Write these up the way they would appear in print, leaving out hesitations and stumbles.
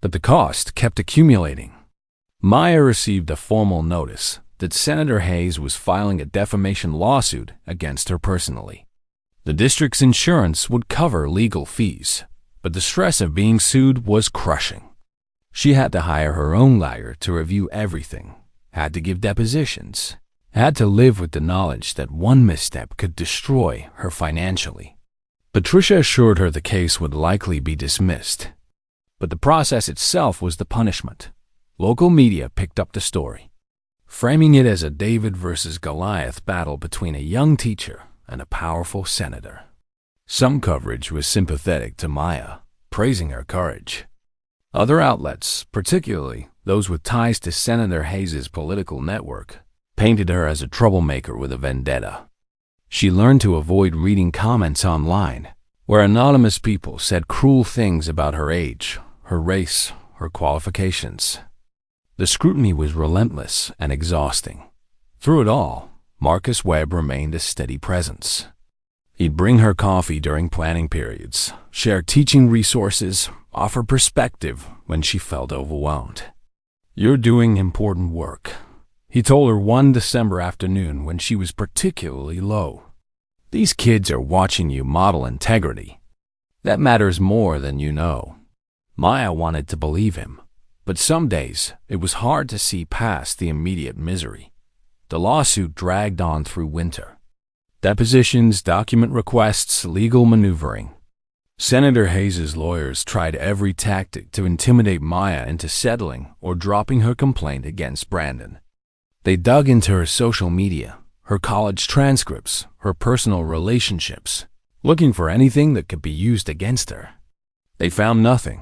But the cost kept accumulating. Maya received a formal notice that Senator Hayes was filing a defamation lawsuit against her personally. The district's insurance would cover legal fees, but the stress of being sued was crushing. She had to hire her own lawyer to review everything, had to give depositions, had to live with the knowledge that one misstep could destroy her financially. Patricia assured her the case would likely be dismissed, but the process itself was the punishment. Local media picked up the story, framing it as a David versus Goliath battle between a young teacher and a powerful senator. Some coverage was sympathetic to Maya, praising her courage. Other outlets, particularly those with ties to Senator Hayes' political network, painted her as a troublemaker with a vendetta. She learned to avoid reading comments online, where anonymous people said cruel things about her age, her race, her qualifications. The scrutiny was relentless and exhausting. Through it all, Marcus Webb remained a steady presence. He'd bring her coffee during planning periods, share teaching resources, offer perspective when she felt overwhelmed. "You're doing important work," he told her one December afternoon when she was particularly low. "These kids are watching you model integrity. That matters more than you know." Maya wanted to believe him, but some days it was hard to see past the immediate misery. The lawsuit dragged on through winter. Depositions, document requests, legal maneuvering. Senator Hayes' lawyers tried every tactic to intimidate Maya into settling or dropping her complaint against Brandon. They dug into her social media, her college transcripts, her personal relationships, looking for anything that could be used against her. They found nothing,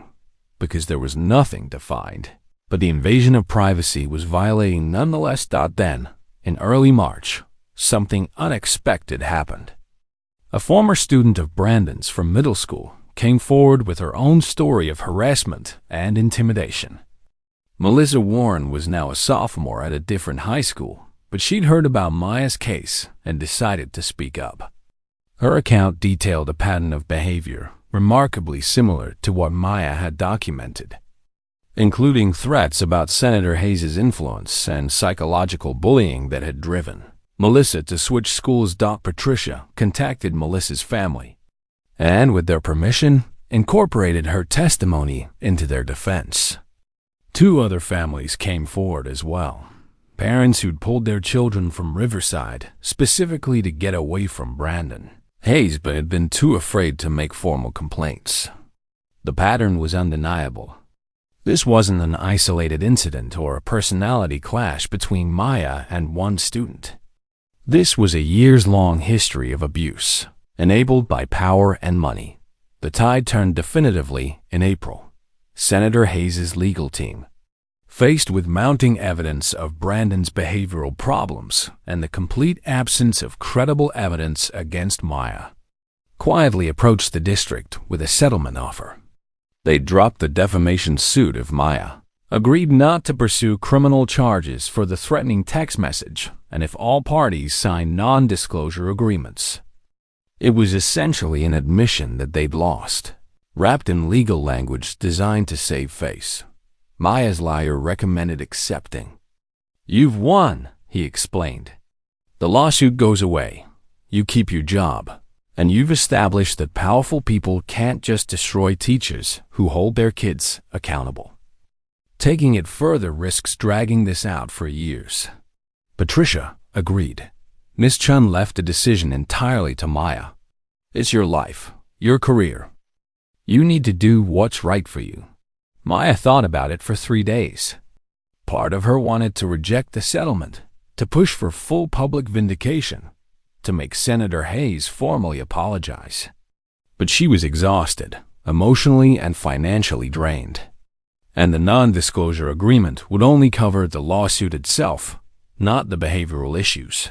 because there was nothing to find. But the invasion of privacy was violating nonetheless. Then, in early March, something unexpected happened. A former student of Brandon's from middle school came forward with her own story of harassment and intimidation. Melissa Warren was now a sophomore at a different high school, but she'd heard about Maya's case and decided to speak up. Her account detailed a pattern of behavior remarkably similar to what Maya had documented, including threats about Senator Hayes' influence and psychological bullying that had driven Melissa to switch schools. Patricia contacted Melissa's family and, with their permission, incorporated her testimony into their defense. 2 other families came forward as well. Parents who'd pulled their children from Riverside specifically to get away from Brandon. Hayes but had been too afraid to make formal complaints. The pattern was undeniable. This wasn't an isolated incident or a personality clash between Maya and one student. This was a years-long history of abuse, enabled by power and money. The tide turned definitively in April. Senator Hayes' legal team, faced with mounting evidence of Brandon's behavioral problems and the complete absence of credible evidence against Maya, quietly approached the district with a settlement offer. They dropped the defamation suit of Maya, agreed not to pursue criminal charges for the threatening text message, and if all parties signed non-disclosure agreements. It was essentially an admission that they'd lost, wrapped in legal language designed to save face. Maya's lawyer recommended accepting. "You've won," he explained. "The lawsuit goes away. You keep your job. And you've established that powerful people can't just destroy teachers who hold their kids accountable. Taking it further risks dragging this out for years." Patricia agreed. Miss Chun left the decision entirely to Maya. "It's your life, your career. You need to do what's right for you." Maya thought about it for 3 days. Part of her wanted to reject the settlement, to push for full public vindication, to make Senator Hayes formally apologize. But she was exhausted, emotionally and financially drained. And the non-disclosure agreement would only cover the lawsuit itself, not the behavioral issues.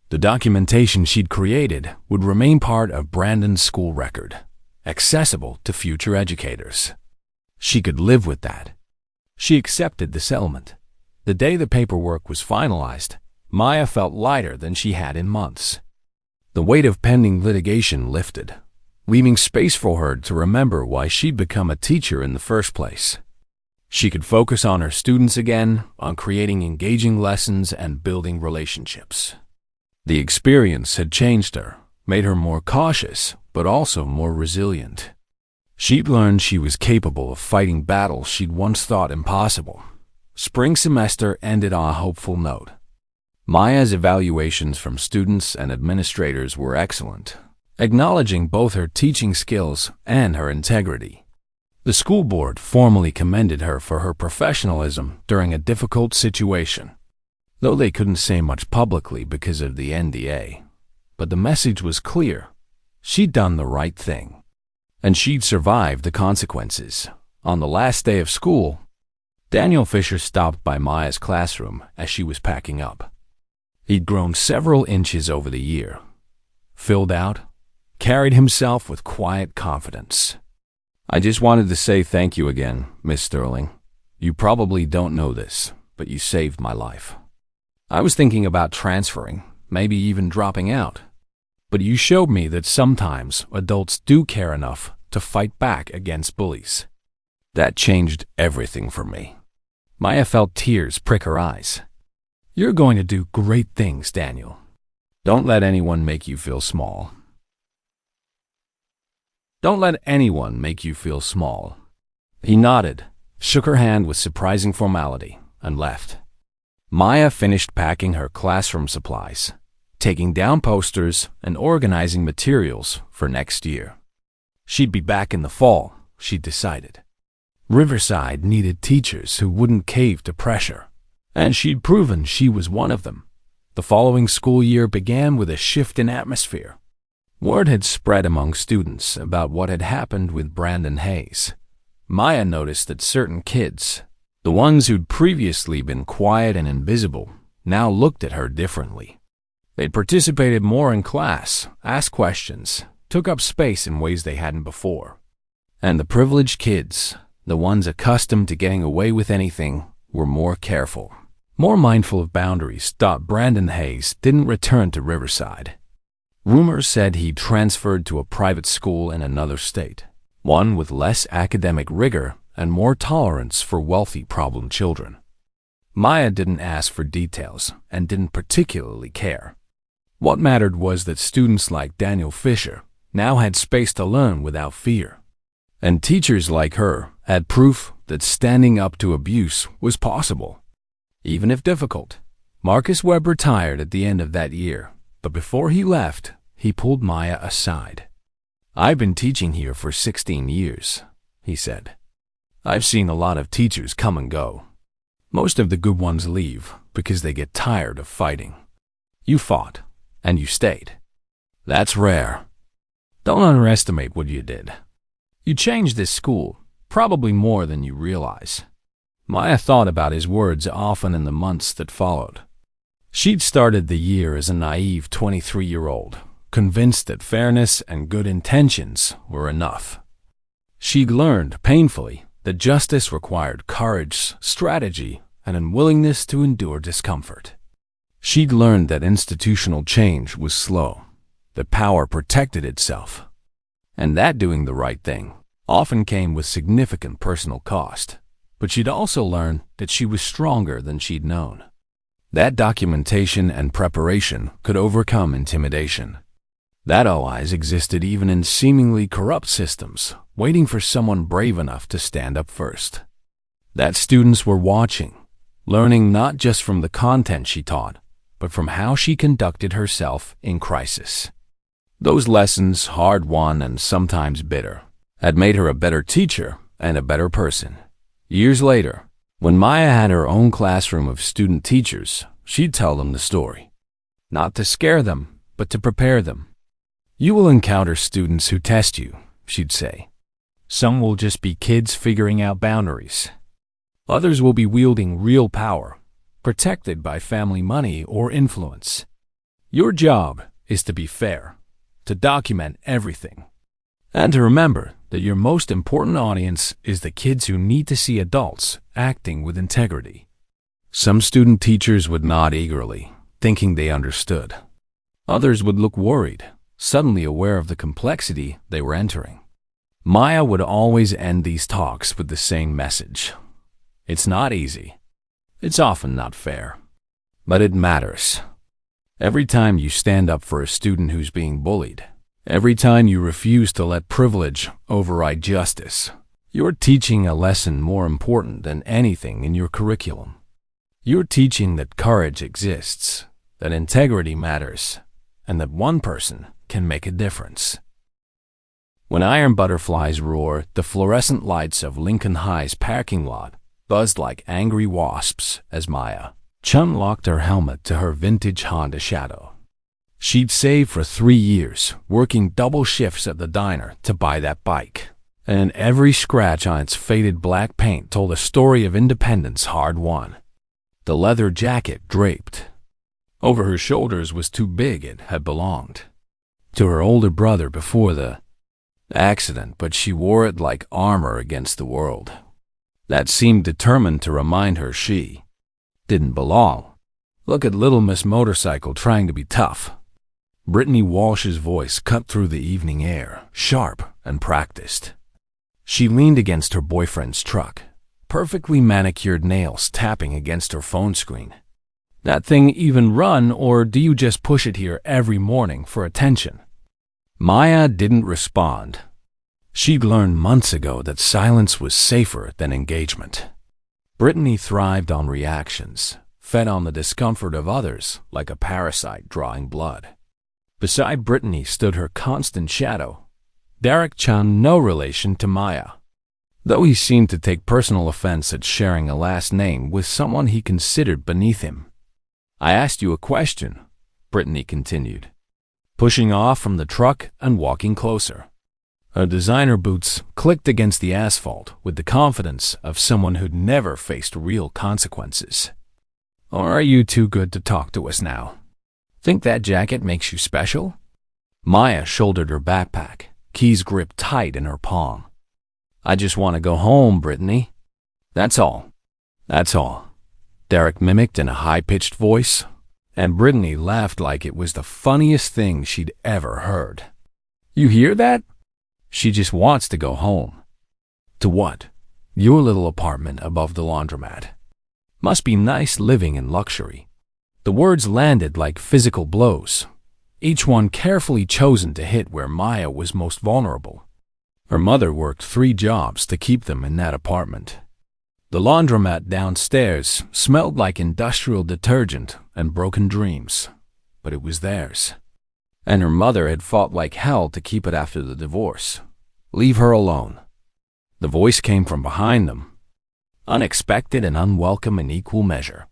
The documentation she'd created would remain part of Brandon's school record, accessible to future educators. She could live with that. She accepted the settlement. The day the paperwork was finalized, Maya felt lighter than she had in months. The weight of pending litigation lifted, leaving space for her to remember why she'd become a teacher in the first place. She could focus on her students again, on creating engaging lessons and building relationships. The experience had changed her, made her more cautious, but also more resilient. She'd learned she was capable of fighting battles she'd once thought impossible. Spring semester ended on a hopeful note. Maya's evaluations from students and administrators were excellent, acknowledging both her teaching skills and her integrity. The school board formally commended her for her professionalism during a difficult situation, though they couldn't say much publicly because of the NDA. But the message was clear. She'd done the right thing, and she'd survived the consequences. On the last day of school, Daniel Fisher stopped by Maya's classroom as she was packing up. He'd grown several inches over the year, filled out, carried himself with quiet confidence. "I just wanted to say thank you again, Miss Sterling. You probably don't know this, but you saved my life. I was thinking about transferring, maybe even dropping out. But you showed me that sometimes adults do care enough to fight back against bullies. That changed everything for me." Maya felt tears prick her eyes. "You're going to do great things, Daniel. Don't let anyone make you feel small. Don't let anyone make you feel small." He nodded, shook her hand with surprising formality, and left. Maya finished packing her classroom supplies, taking down posters and organizing materials for next year. She'd be back in the fall, she'd decided. Riverside needed teachers who wouldn't cave to pressure, and she'd proven she was one of them. The following school year began with a shift in atmosphere. Word had spread among students about what had happened with Brandon Hayes. Maya noticed that certain kids, the ones who'd previously been quiet and invisible, now looked at her differently. They'd participated more in class, asked questions, took up space in ways they hadn't before. And the privileged kids, the ones accustomed to getting away with anything, were more careful, more mindful of boundaries. Brandon Hayes didn't return to Riverside. Rumors said he'd transferred to a private school in another state, one with less academic rigor and more tolerance for wealthy problem children. Maya didn't ask for details and didn't particularly care. What mattered was that students like Daniel Fisher now had space to learn without fear. And teachers like her had proof that standing up to abuse was possible, even if difficult. Marcus Webb retired at the end of that year, but before he left, he pulled Maya aside. "I've been teaching here for 16 years, he said. "I've seen a lot of teachers come and go. Most of the good ones leave because they get tired of fighting. You fought, and you stayed. That's rare. Don't underestimate what you did. You changed this school, probably more than you realize." Maya thought about his words often in the months that followed. She'd started the year as a naive 23-year-old, convinced that fairness and good intentions were enough. She'd learned, painfully, that justice required courage, strategy, and a willingness to endure discomfort. She'd learned that institutional change was slow, that power protected itself, and that doing the right thing often came with significant personal cost. But she'd also learned that she was stronger than she'd known. That documentation and preparation could overcome intimidation. That always existed even in seemingly corrupt systems, waiting for someone brave enough to stand up first. That students were watching, learning not just from the content she taught, but from how she conducted herself in crisis. Those lessons, hard-won and sometimes bitter, had made her a better teacher and a better person. Years later, when Maya had her own classroom of student teachers, she'd tell them the story. Not to scare them, but to prepare them. "You will encounter students who test you," she'd say. "Some will just be kids figuring out boundaries. Others will be wielding real power, protected by family money or influence. Your job is to be fair, to document everything, and to remember that your most important audience is the kids who need to see adults acting with integrity." Some student teachers would nod eagerly, thinking they understood. Others would look worried, suddenly aware of the complexity they were entering. Maya would always end these talks with the same message. It's not easy. It's often not fair. But it matters. Every time you stand up for a student who's being bullied, every time you refuse to let privilege override justice, you're teaching a lesson more important than anything in your curriculum. You're teaching that courage exists, that integrity matters, and that one person can make a difference. When iron butterflies roar, the fluorescent lights of Lincoln High's parking lot buzzed like angry wasps as Maya Chun locked her helmet to her vintage Honda Shadow. She'd saved for 3 years, working double shifts at the diner to buy that bike, and every scratch on its faded black paint told a story of independence hard-won. The leather jacket draped over her shoulders was too big. It had belonged to her older brother before the accident, but she wore it like armor against the world that seemed determined to remind her she didn't belong. Look at Little Miss Motorcycle trying to be tough. Brittany Walsh's voice cut through the evening air, sharp and practiced. She leaned against her boyfriend's truck, perfectly manicured nails tapping against her phone screen. That thing even run, or do you just push it here every morning for attention? Maya didn't respond. She'd learned months ago that silence was safer than engagement. Brittany thrived on reactions, fed on the discomfort of others like a parasite drawing blood. Beside Brittany stood her constant shadow, Derek Chun, no relation to Maya, though he seemed to take personal offense at sharing a last name with someone he considered beneath him. I asked you a question, Brittany continued, pushing off from the truck and walking closer. Her designer boots clicked against the asphalt with the confidence of someone who'd never faced real consequences. Or are you too good to talk to us now? Think that jacket makes you special? Maya shouldered her backpack, keys gripped tight in her palm. I just want to go home, Brittany. That's all. That's all. Derek mimicked in a high-pitched voice, and Brittany laughed like it was the funniest thing she'd ever heard. You hear that? She just wants to go home. To what? Your little apartment above the laundromat. Must be nice living in luxury. The words landed like physical blows, each one carefully chosen to hit where Maya was most vulnerable. Her mother worked 3 jobs to keep them in that apartment. The laundromat downstairs smelled like industrial detergent and broken dreams, but it was theirs. And her mother had fought like hell to keep it after the divorce. Leave her alone. The voice came from behind them, unexpected and unwelcome in equal measure.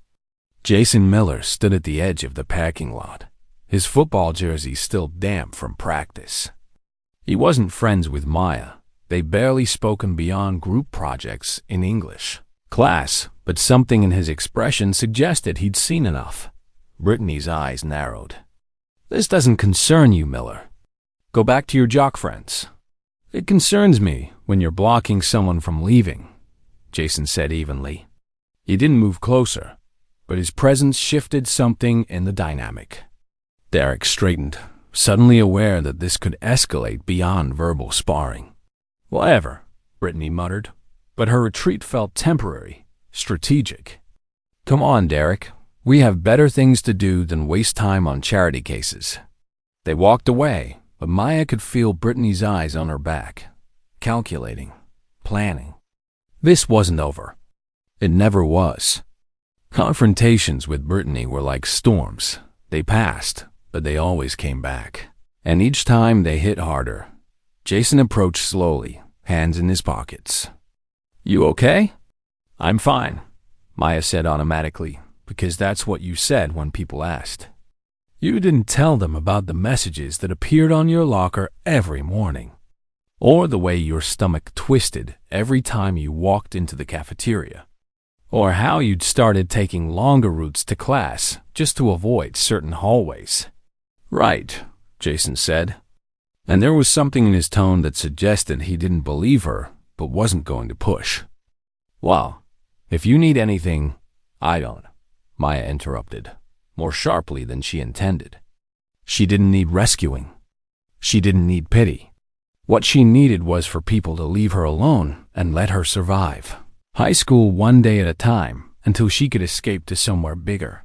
Jason Miller stood at the edge of the parking lot, his football jersey still damp from practice. He wasn't friends with Maya. They'd barely spoken beyond group projects in English class, but something in his expression suggested he'd seen enough. Brittany's eyes narrowed. This doesn't concern you, Miller. Go back to your jock friends. It concerns me when you're blocking someone from leaving, Jason said evenly. He didn't move closer, but his presence shifted something in the dynamic. Derek straightened, suddenly aware that this could escalate beyond verbal sparring. Whatever, Brittany muttered, but her retreat felt temporary, strategic. Come on, Derek. We have better things to do than waste time on charity cases. They walked away, but Maya could feel Brittany's eyes on her back, calculating, planning. This wasn't over. It never was. Confrontations with Brittany were like storms. They passed, but they always came back. And each time they hit harder. Jason approached slowly, hands in his pockets. You okay? I'm fine, Maya said automatically, because that's what you said when people asked. You didn't tell them about the messages that appeared on your locker every morning, or the way your stomach twisted every time you walked into the cafeteria, or how you'd started taking longer routes to class just to avoid certain hallways. Right, Jason said, and there was something in his tone that suggested he didn't believe her but wasn't going to push. Well, if you need anything, I don't, Maya interrupted, more sharply than she intended. She didn't need rescuing. She didn't need pity. What she needed was for people to leave her alone and let her survive. High school one day at a time until she could escape to somewhere bigger.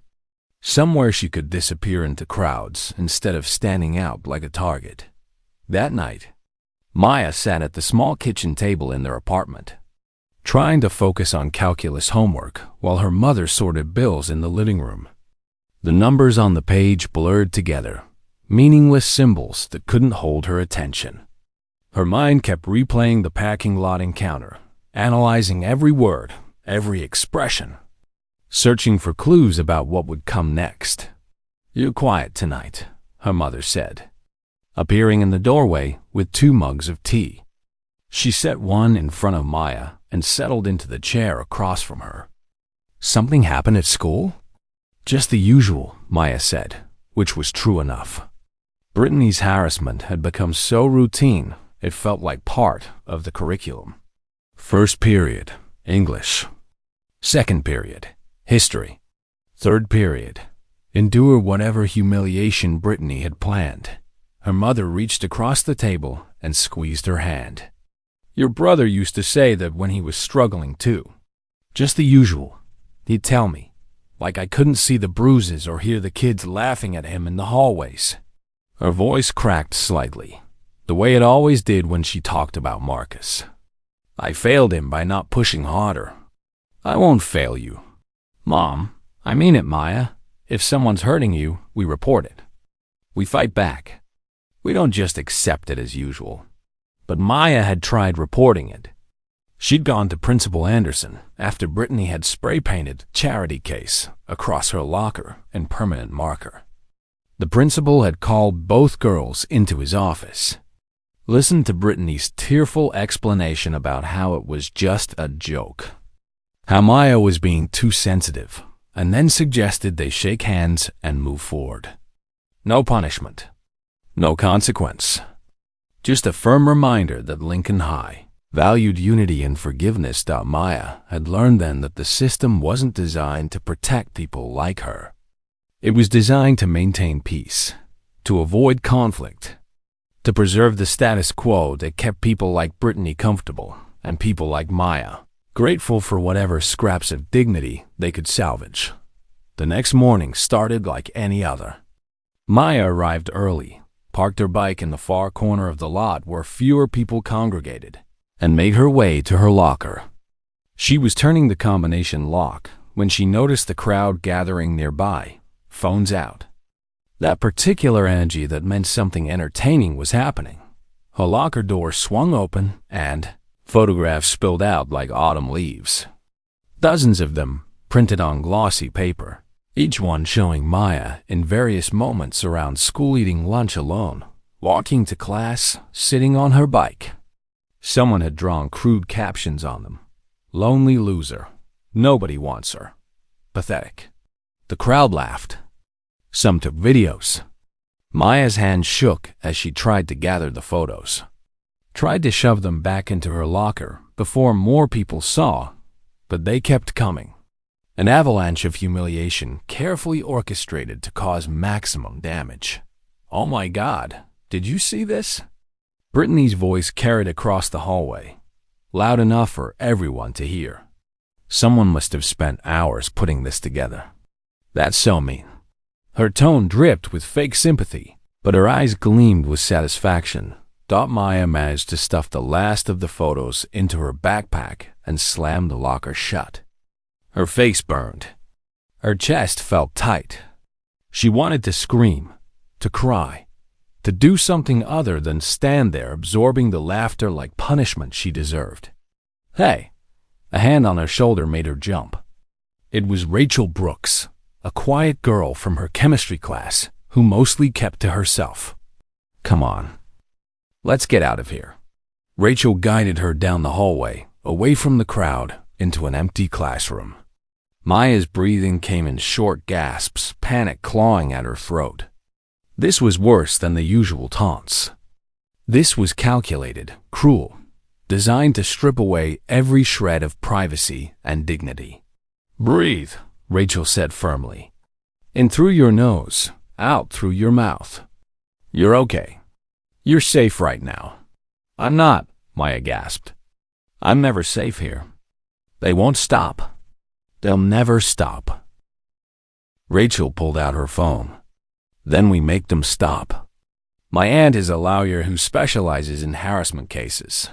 Somewhere she could disappear into crowds instead of standing out like a target. That night, Maya sat at the small kitchen table in their apartment, trying to focus on calculus homework while her mother sorted bills in the living room. The numbers on the page blurred together, meaningless symbols that couldn't hold her attention. Her mind kept replaying the parking lot encounter, analyzing every word, every expression, searching for clues about what would come next. "You're quiet tonight," her mother said, appearing in the doorway with 2 mugs of tea. She set one in front of Maya and settled into the chair across from her. "Something happened at school?" "Just the usual," Maya said, which was true enough. Brittany's harassment had become so routine it felt like part of the curriculum. First period, English. Second period, history. Third period, endure whatever humiliation Brittany had planned. Her mother reached across the table and squeezed her hand. "Your brother used to say that when he was struggling too. Just the usual. He'd tell me, like I couldn't see the bruises or hear the kids laughing at him in the hallways." Her voice cracked slightly, the way it always did when she talked about Marcus. "I failed him by not pushing harder." "I won't fail you." "Mom, I mean it, Maya. If someone's hurting you, we report it. We fight back. We don't just accept it as usual." But Maya had tried reporting it. She'd gone to Principal Anderson after Brittany had spray-painted "charity case" across her locker in permanent marker. The principal had called both girls into his office, listened to Brittany's tearful explanation about how it was just a joke, how Maya was being too sensitive, and then suggested they shake hands and move forward. No punishment, no consequence, just a firm reminder that Lincoln High valued unity and forgiveness. Maya had learned then that the system wasn't designed to protect people like her. It was designed to maintain peace, to avoid conflict, to preserve the status quo that kept people like Brittany comfortable and people like Maya grateful for whatever scraps of dignity they could salvage. The next morning started like any other. Maya arrived early, parked her bike in the far corner of the lot where fewer people congregated, and made her way to her locker. She was turning the combination lock when she noticed the crowd gathering nearby, phones out. That particular energy that meant something entertaining was happening. Her locker door swung open and photographs spilled out like autumn leaves. Dozens of them, printed on glossy paper, each one showing Maya in various moments around school, eating lunch alone, walking to class, sitting on her bike. Someone had drawn crude captions on them. "Lonely loser. Nobody wants her. Pathetic." The crowd laughed. Some took videos. Maya's hand shook as she tried to gather the photos, tried to shove them back into her locker before more people saw, but they kept coming. An avalanche of humiliation carefully orchestrated to cause maximum damage. "Oh my God, did you see this?" Brittany's voice carried across the hallway, loud enough for everyone to hear. Someone must have spent hours putting this together. "That's so mean." Her tone dripped with fake sympathy, but her eyes gleamed with satisfaction. Maya managed to stuff the last of the photos into her backpack and slammed the locker shut. Her face burned. Her chest felt tight. She wanted to scream, to cry, to do something other than stand there absorbing the laughter like punishment she deserved. "Hey!" A hand on her shoulder made her jump. It was Rachel Brooks, a quiet girl from her chemistry class who mostly kept to herself. "Come on. Let's get out of here." Rachel guided her down the hallway, away from the crowd, into an empty classroom. Maya's breathing came in short gasps, panic clawing at her throat. This was worse than the usual taunts. This was calculated, cruel, designed to strip away every shred of privacy and dignity. "Breathe," Rachel said firmly. "In through your nose, out through your mouth. You're okay. You're safe right now." "I'm not," Maya gasped. "I'm never safe here." They won't stop. They'll never stop. Rachel pulled out her phone. Then we make them stop. My aunt is a lawyer who specializes in harassment cases.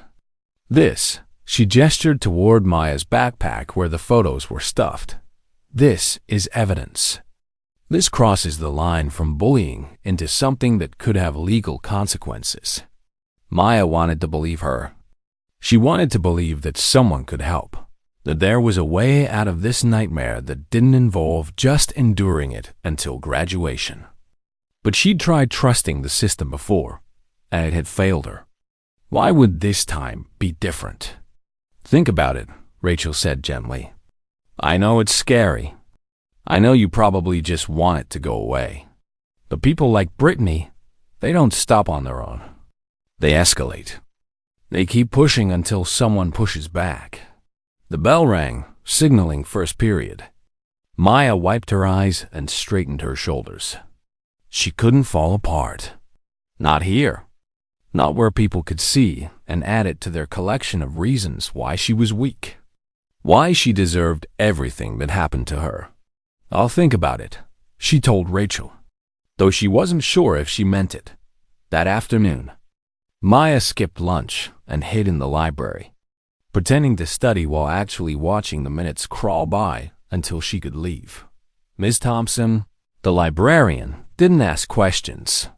This, she gestured toward Maya's backpack where the photos were stuffed. This is evidence. This crosses the line from bullying into something that could have legal consequences. Maya wanted to believe her. She wanted to believe that someone could help, that there was a way out of this nightmare that didn't involve just enduring it until graduation. But she'd tried trusting the system before, and it had failed her. Why would this time be different? Think about it, Rachel said gently. I know it's scary. I know you probably just want it to go away. But people like Brittany, they don't stop on their own. They escalate. They keep pushing until someone pushes back. The bell rang, signaling first period. Maya wiped her eyes and straightened her shoulders. She couldn't fall apart. Not here. Not where people could see and add it to their collection of reasons why she was weak. Why she deserved everything that happened to her. I'll think about it, she told Rachel, though she wasn't sure if she meant it. That afternoon, Maya skipped lunch and hid in the library, pretending to study while actually watching the minutes crawl by until she could leave. Ms. Thompson, the librarian, didn't ask questions,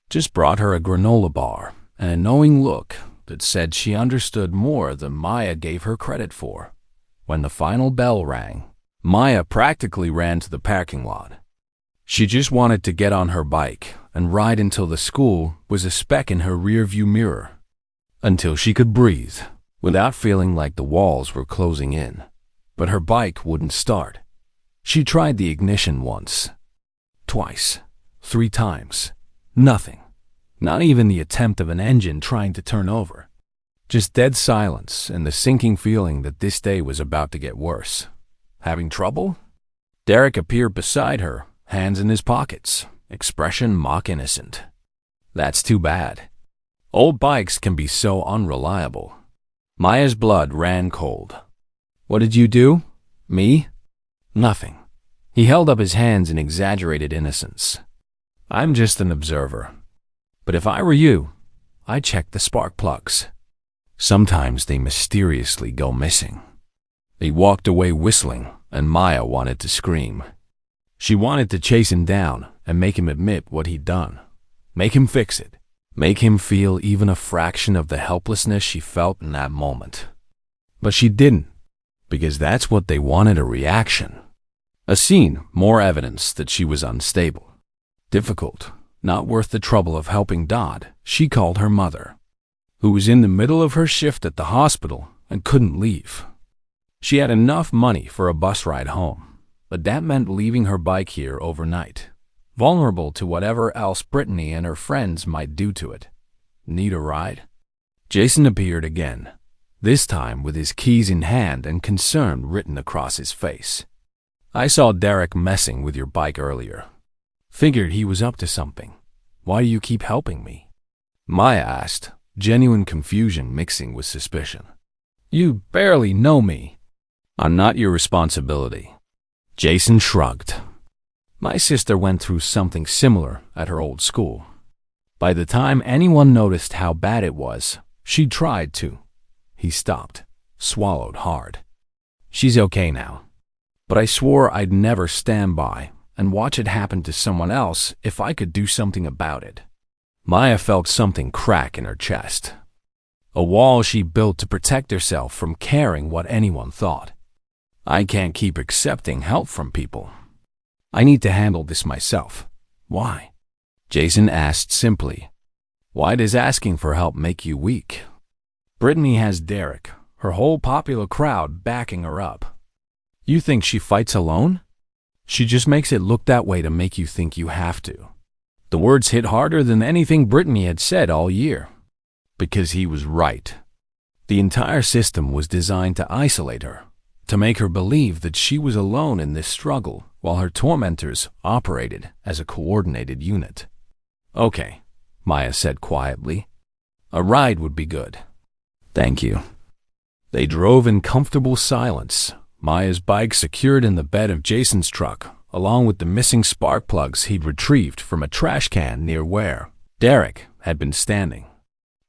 just brought her a granola bar and a knowing look that said she understood more than Maya gave her credit for. When the final bell rang, Maya practically ran to the parking lot. She just wanted to get on her bike and ride until the school was a speck in her rearview mirror, until she could breathe without feeling like the walls were closing in. But her bike wouldn't start. She tried the ignition once, twice, 3 times. Nothing. Not even the attempt of an engine trying to turn over. Just dead silence and the sinking feeling that this day was about to get worse. Having trouble? Derek appeared beside her, hands in his pockets, expression mock innocent. That's too bad. Old bikes can be so unreliable. Maya's blood ran cold. What did you do? Me? Nothing. He held up his hands in exaggerated innocence. I'm just an observer. But if I were you, I'd check the spark plugs. Sometimes they mysteriously go missing. He walked away whistling, and Maya wanted to scream. She wanted to chase him down and make him admit what he'd done. Make him fix it. Make him feel even a fraction of the helplessness she felt in that moment. But she didn't, because that's what they wanted, a reaction. A scene, more evidence that she was unstable. Difficult, not worth the trouble of helping Dodd, she called her mother, who was in the middle of her shift at the hospital and couldn't leave. She had enough money for a bus ride home, but that meant leaving her bike here overnight, vulnerable to whatever else Brittany and her friends might do to it. Need a ride? Jason appeared again, this time with his keys in hand and concern written across his face. I saw Derek messing with your bike earlier. Figured he was up to something. Why do you keep helping me? Maya asked, genuine confusion mixing with suspicion. You barely know me. I'm not your responsibility. Jason shrugged. My sister went through something similar at her old school. By the time anyone noticed how bad it was, she tried to. He stopped, swallowed hard. She's okay now. But I swore I'd never stand by and watch it happen to someone else if I could do something about it. Maya felt something crack in her chest. A wall she built to protect herself from caring what anyone thought. I can't keep accepting help from people. I need to handle this myself. Why? Jason asked simply. Why does asking for help make you weak? Brittany has Derek, her whole popular crowd backing her up. You think she fights alone? She just makes it look that way to make you think you have to. The words hit harder than anything Brittany had said all year. Because he was right. The entire system was designed to isolate her, to make her believe that she was alone in this struggle while her tormentors operated as a coordinated unit. Okay, Maya said quietly. A ride would be good. Thank you. They drove in comfortable silence, Maya's bike secured in the bed of Jason's truck, along with the missing spark plugs he'd retrieved from a trash can near where Derek had been standing.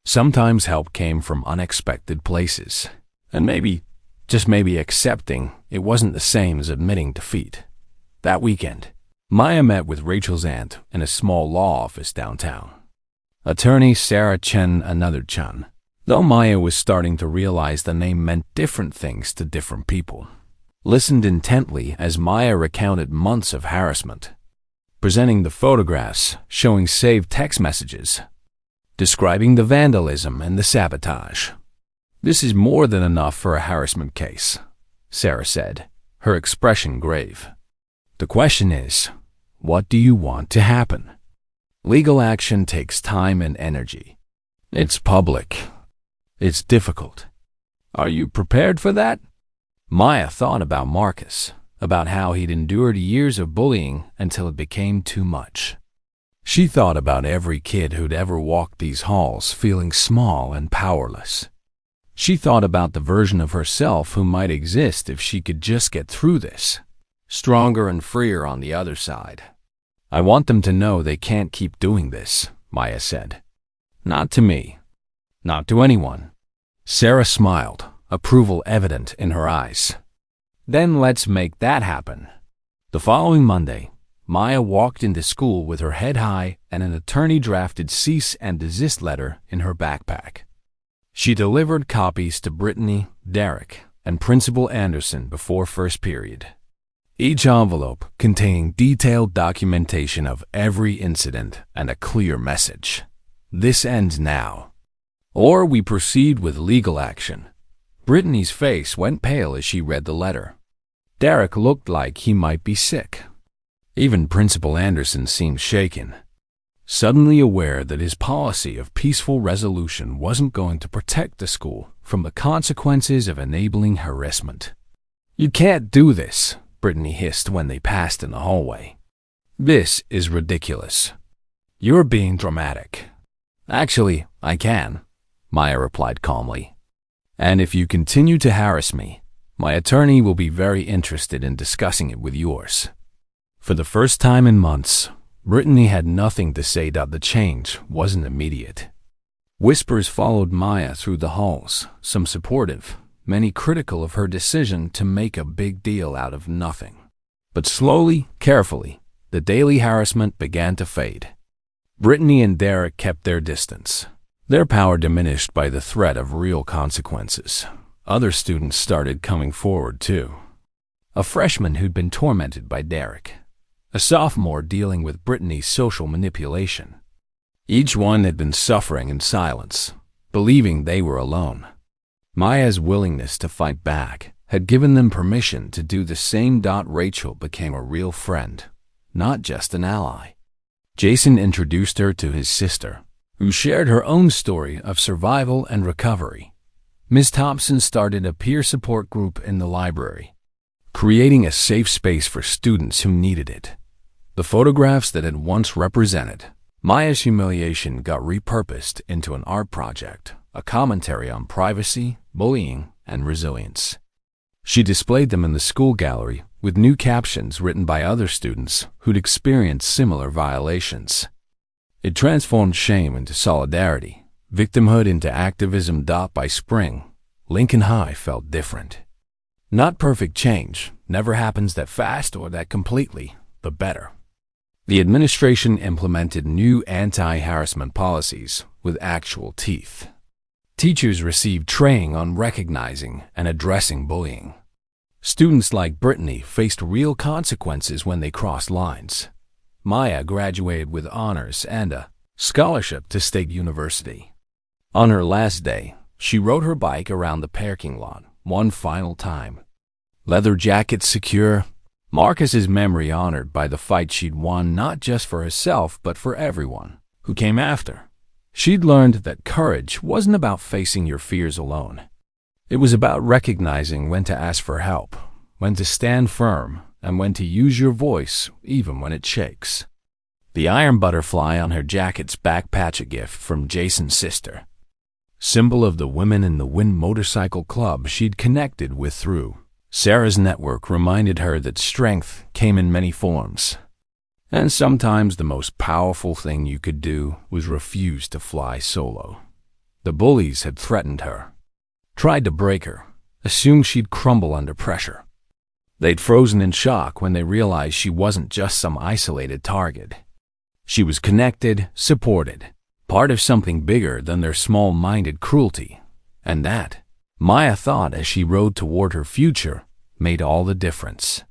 Sometimes help came from unexpected places, and maybe, just maybe, accepting it wasn't the same as admitting defeat. That weekend, Maya met with Rachel's aunt in a small law office downtown. Attorney Sarah Chen Another Chan, though Maya was starting to realize the name meant different things to different people, listened intently as Maya recounted months of harassment, presenting the photographs showing saved text messages, describing the vandalism and the sabotage. "This is more than enough for a harassment case," Sarah said, her expression grave. "The question is, what do you want to happen? Legal action takes time and energy. It's public. It's difficult. Are you prepared for that?" Maya thought about Marcus, about how he'd endured years of bullying until it became too much. She thought about every kid who'd ever walked these halls feeling small and powerless. She thought about the version of herself who might exist if she could just get through this, stronger and freer on the other side. "I want them to know they can't keep doing this," Maya said. "Not to me. Not to anyone." Sarah smiled, approval evident in her eyes. "Then let's make that happen." The following Monday, Maya walked into school with her head high and an attorney-drafted cease and desist letter in her backpack. She delivered copies to Brittany, Derek, and Principal Anderson before first period, each envelope containing detailed documentation of every incident and a clear message. "This ends now, or we proceed with legal action." Brittany's face went pale as she read the letter. Derek looked like he might be sick. Even Principal Anderson seemed shaken, suddenly aware that his policy of peaceful resolution wasn't going to protect the school from the consequences of enabling harassment. "You can't do this," Brittany hissed when they passed in the hallway. "This is ridiculous. You're being dramatic." "Actually, I can," Maya replied calmly. "And if you continue to harass me, my attorney will be very interested in discussing it with yours." For the first time in months, Brittany had nothing to say that the change wasn't immediate. Whispers followed Maya through the halls, some supportive, many critical of her decision to make a big deal out of nothing. But slowly, carefully, the daily harassment began to fade. Brittany and Derek kept their distance, their power diminished by the threat of real consequences. Other students started coming forward too. A freshman who'd been tormented by Derek, a sophomore dealing with Brittany's social manipulation. Each one had been suffering in silence, believing they were alone. Maya's willingness to fight back had given them permission to do the same. Rachel became a real friend, not just an ally. Jason introduced her to his sister, who shared her own story of survival and recovery. Ms. Thompson started a peer support group in the library, creating a safe space for students who needed it. The photographs that had once represented Maya's humiliation got repurposed into an art project, a commentary on privacy, bullying, and resilience. She displayed them in the school gallery with new captions written by other students who'd experienced similar violations. It transformed shame into solidarity, victimhood into activism. By spring, Lincoln High felt different. Not perfect change, never happens that fast or that completely, but better. The administration implemented new anti-harassment policies with actual teeth. Teachers received training on recognizing and addressing bullying. Students like Brittany faced real consequences when they crossed lines. Maya graduated with honors and a scholarship to State University. On her last day, she rode her bike around the parking lot one final time. Leather jacket secure, Marcus's memory honored by the fight she'd won not just for herself but for everyone who came after. She'd learned that courage wasn't about facing your fears alone. It was about recognizing when to ask for help, when to stand firm, and when to use your voice even when it shakes. The iron butterfly on her jacket's back patch, a gift from Jason's sister. symbol of the women in the Wind Motorcycle Club she'd connected with through Sarah's network, reminded her that strength came in many forms. And sometimes the most powerful thing you could do was refuse to fly solo. The bullies had threatened her, tried to break her, assumed she'd crumble under pressure. They'd frozen in shock when they realized she wasn't just some isolated target. She was connected, supported, part of something bigger than their small-minded cruelty. And that, Maya thought as she rode toward her future, made all the difference.